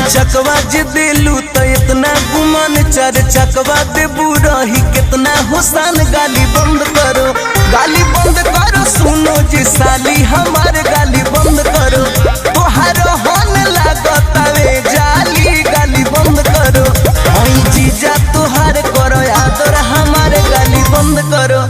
चकवा जे दिलू तो इतना गुमान चार चकवा देबू रही कितना हुसान। गाली बंद करो सुनो जी साली हमार गाली बंद करो। तोहार होन लागतावे जाली गाली बंद करो। ओई जीजा तोहार करो आदर हमार गाली बंद करो।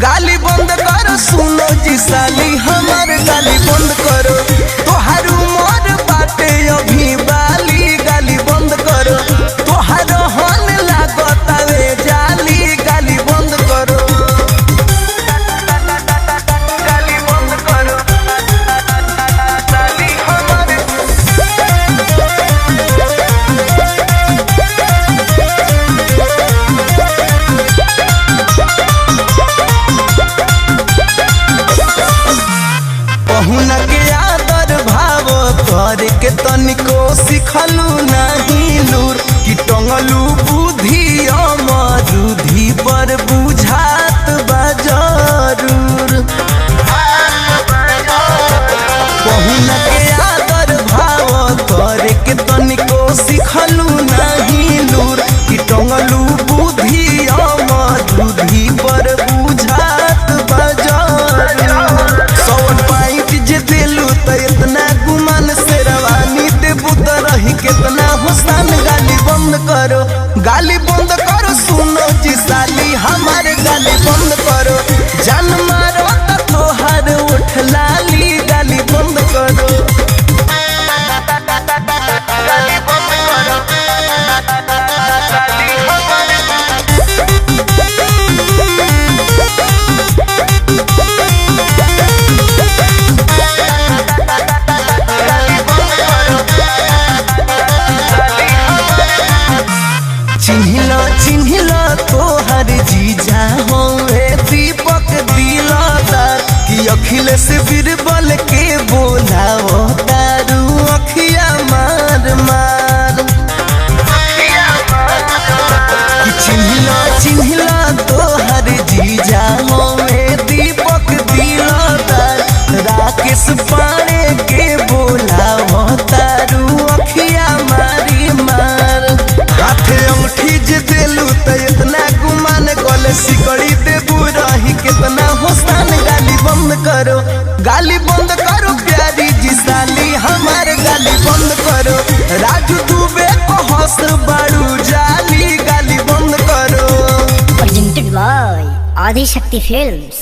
गाली बंद करो सुनो जी साली हमार गाली बंद करो। तोहार उमर बाटे अभी बाली गाली बंद करो। तोहार होन लागतावे जाली गाली बंद करो। गाली बंद करो साली हमार। पहुना के आदर भाव करे के तनिको सिखलू नहीं लूर कि टंगलू बुद्धि अमरुधि पर बुझात बा जरूर। पहुना के आदर भाव करे के तनिको सिखलू नहीं लूर कि टंगलू बुद्धि अमरुधि पर बुझात बा जरूर। जे दिलू तो इतना गुमान से रवानी देबू तो रही कितना हुसान। गाली बंद करो सुनो जी साली हमार गाली बंद करो। जान मारो तो तोहार उठ लाली गाली बंद करो। गाली बंद करो साली हमार। चिन्हिला तोहर जीजा होवे दीपक दिलदार कि अखिलेश बीरबल के बोलावो तारू अखिया मार मार। चिन्हिला तोहर जीजा होवे दीपक दिलदार राकेश पाणे के बोलावो तारू अखिया मारी मार। हाथे अंगूठी जे देलू तो इतना गुमान गले सिकड़ी देबू रही कितना हुसान। गाली बंद करो प्यारी जी साली हमार गाली बंद करो। राजू दुबे को हंस बाड़ू जाली गाली बंद करो। Presented by Adishakti films.